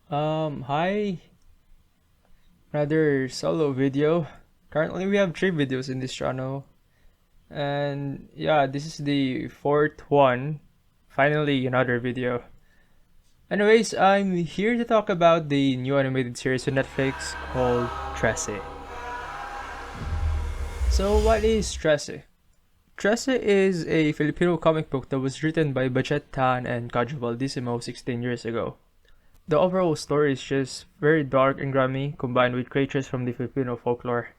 Hi, another solo video. Currently, we have three videos in this channel, and yeah, this is the fourth one. Finally, another video. Anyways, I'm here to talk about the new animated series on Netflix called Trese. So, what is Trese? Trese is a Filipino comic book that was written by Bachet Tan and Kadjo Valdisimo 16 years ago. The overall story is just very dark and grimy, combined with creatures from the Filipino folklore.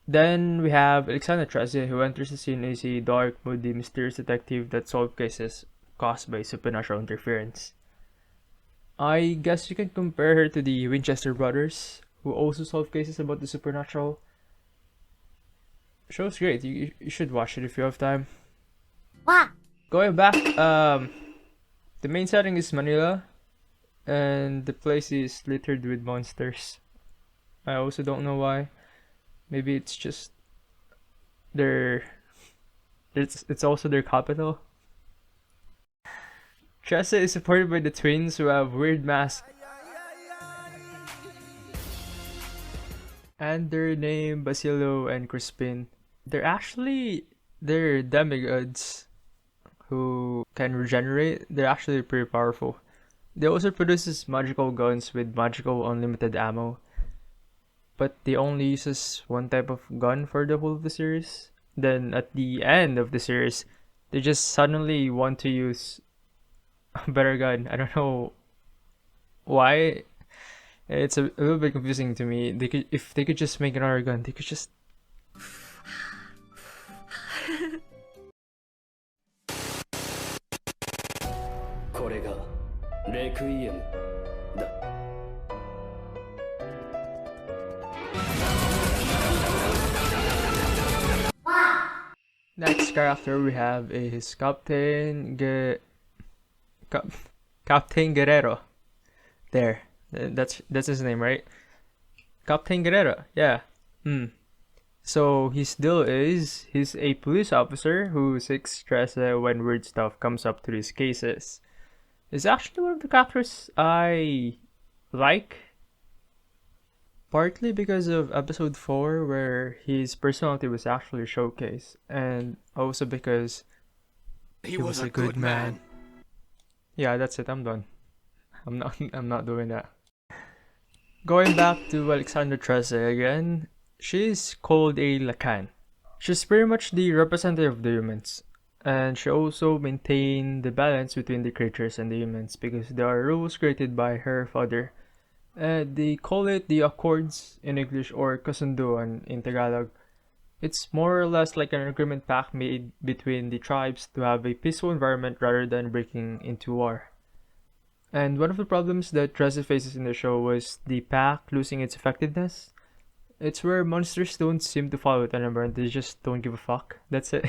Then we have Alexander Trese, who enters the scene as a dark, moody, mysterious detective that solves cases caused by supernatural interference. I guess you can compare her to the Winchester brothers, who also solve cases about the supernatural. Show's great. You should watch it if you have time. Wow. Going back, the main setting is Manila, and the place is littered with monsters. I also don't know why. Maybe it's just their it's also their capital. Trese is supported by the twins who have weird masks and their name Basilio and Crispin. They're demigods who can regenerate. They're actually pretty powerful. They also produces magical guns with magical unlimited ammo, but they only uses one type of gun for the whole of the series. Then at the end of the series, they just suddenly want to use a better gun. I don't know why. It's a little bit confusing to me. If they could just make another gun, they could just. これがレクイエムだ。Next character we have is Cap- Captain Guerrero. There, that's his name, right? Captain Guerrero. Yeah. Hmm. So his deal is he's a police officer who seeks stress when weird stuff comes up to these cases. He's actually one of the characters I like, partly because of episode 4 where his personality was actually showcased, and also because he was a good man. Yeah, that's it. I'm done. I'm not doing that. Going back to Alexander Trese again, she's called a Lacan. She's pretty much the representative of the humans, and she also maintained the balance between the creatures and the humans because there are rules created by her father. They call it the Accords in English or Kasunduan in Tagalog. It's more or less like an agreement pact made between the tribes to have a peaceful environment rather than breaking into war. And one of the problems that Trese faces in the show was the pack losing its effectiveness. It's where monsters don't seem to follow it anymore, they just don't give a fuck. That's it.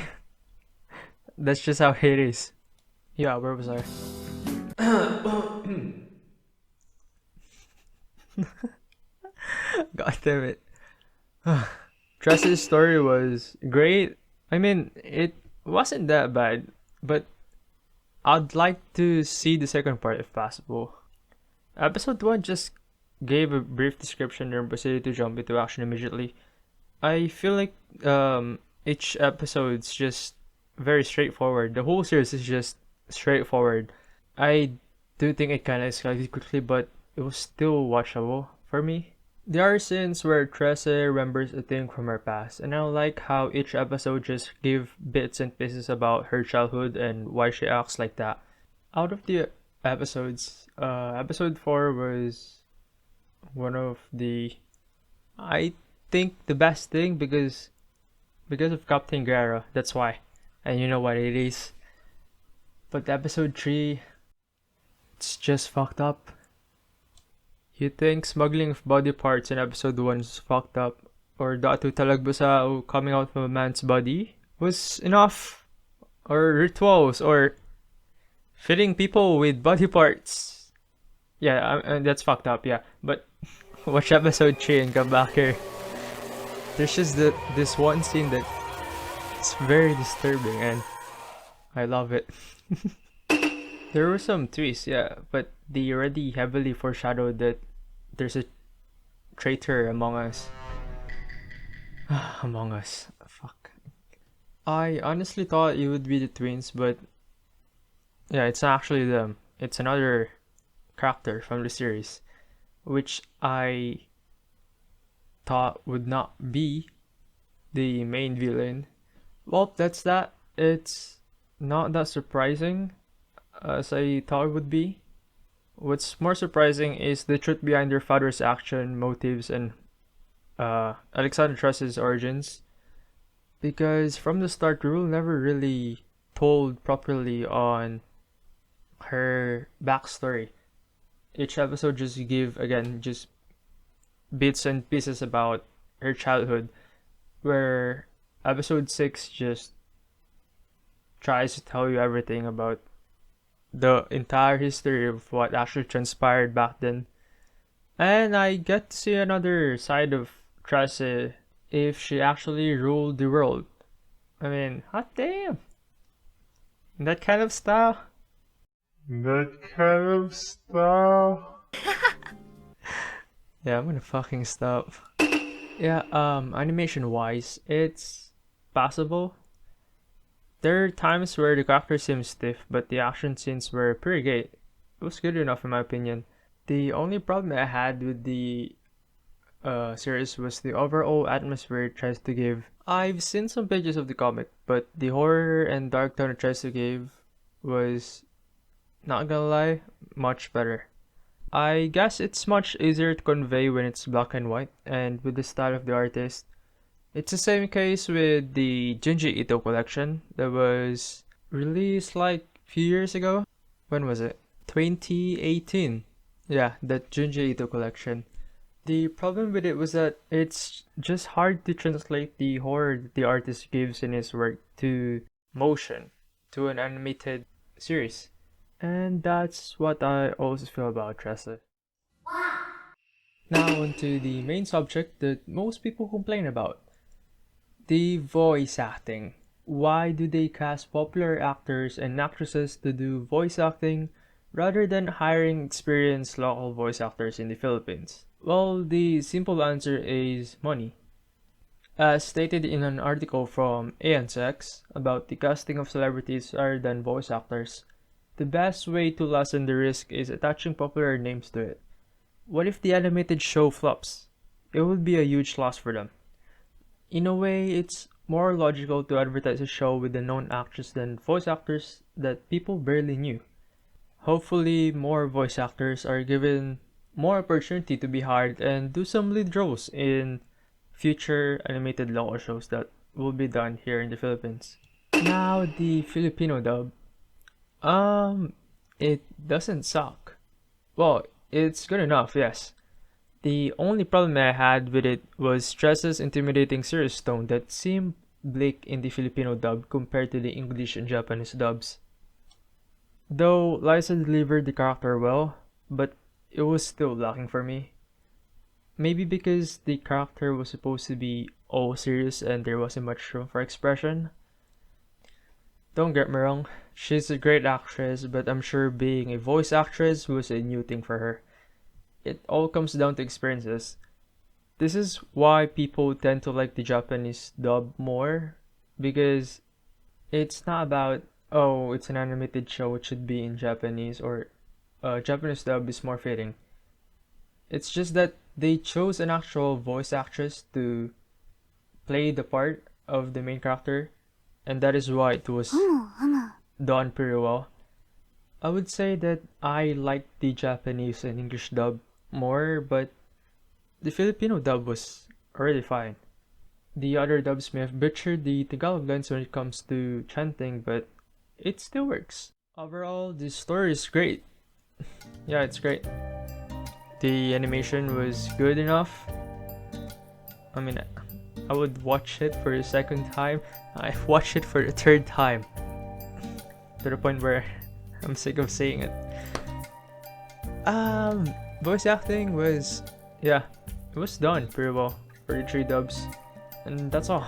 That's just how it is. Yeah, where was I? God damn it. Trese's story was great. I mean, it wasn't that bad, but I'd like to see the second part if possible. Episode 1 just gave a brief description and proceeded to jump into action immediately. I feel like each episode's just very straightforward. The whole series is just straightforward. I do think it kind of escalated quickly, but it was still watchable for me. There are scenes where Trese remembers a thing from her past, and I like how each episode just give bits and pieces about her childhood and why she acts like that. Out of the episodes, episode 4 was one of the, I think, the best thing because of Captain Guerra. That's why, and you know what it is. But episode 3, it's just fucked up. You think smuggling of body parts in episode 1 is fucked up, or Datu Talagbasa coming out from a man's body was enough, or rituals, or fitting people with body parts. Yeah, that's fucked up, yeah. But watch episode 3 and come back here. There's just this one scene that it's very disturbing and I love it. There were some twists, yeah, but they already heavily foreshadowed that there's a traitor among us. Among Us. Fuck. I honestly thought it would be the twins, but yeah, it's not actually them. It's another character from the series, which I thought would not be the main villain. Well, that's that. It's not that surprising as I thought it would be. What's more surprising is the truth behind their father's action, motives, and Alexander Trese's origins. Because from the start, the rule never really told properly on her backstory. Each episode just give again just bits and pieces about her childhood, where episode 6 just tries to tell you everything about the entire history of what actually transpired back then. And I get to see another side of Trese if she actually ruled the world. I mean, hot damn! That kind of style. That kind of style. Yeah, I'm gonna fucking stop. Yeah, animation wise, it's passable. There are times where the character seems stiff, but the action scenes were pretty great. It was good enough in my opinion. The only problem I had with the series was the overall atmosphere it tries to give. I've seen some pages of the comic, but the horror and dark tone it tries to give was, not gonna lie, much better. I guess it's much easier to convey when it's black and white, and with the style of the artist. It's the same case with the Junji Ito collection that was released like a few years ago. When was it? 2018. Yeah, that Junji Ito collection. The problem with it was that it's just hard to translate the horror that the artist gives in his work to motion, to an animated series. And that's what I also feel about Trese. Now onto the main subject that most people complain about. The voice acting. Why do they cast popular actors and actresses to do voice acting rather than hiring experienced local voice actors in the Philippines? Well, the simple answer is money. As stated in an article from ANSX about the casting of celebrities rather than voice actors, the best way to lessen the risk is attaching popular names to it. What if the animated show flops? It would be a huge loss for them. In a way, it's more logical to advertise a show with a known actress than voice actors that people barely knew. Hopefully, more voice actors are given more opportunity to be hired and do some lead roles in future animated local shows that will be done here in the Philippines. Now, the Filipino dub. It doesn't suck. Well, it's good enough, yes. The only problem I had with it was Trese's intimidating serious tone that seemed bleak in the Filipino dub compared to the English and Japanese dubs. Though Liza delivered the character well, but it was still lacking for me. Maybe because the character was supposed to be all serious and there wasn't much room for expression. Don't get me wrong, she's a great actress, but I'm sure being a voice actress was a new thing for her. It all comes down to experiences. This is why people tend to like the Japanese dub more, because it's not about, oh, it's an animated show, it should be in Japanese, or Japanese dub is more fitting. It's just that they chose an actual voice actress to play the part of the main character, and that is why it was done pretty well. I would say that I like the Japanese and English dub more, but the Filipino dub was already fine. The other dubs may have butchered the Tagalog lines when it comes to chanting, but it still works. Overall, the story is great. Yeah, it's great. The animation was good enough. I mean, I would watch it for the second time. I watched it for the third time. To the point where I'm sick of saying it. Voice acting was, yeah, it was done pretty well for the three dubs. And that's all.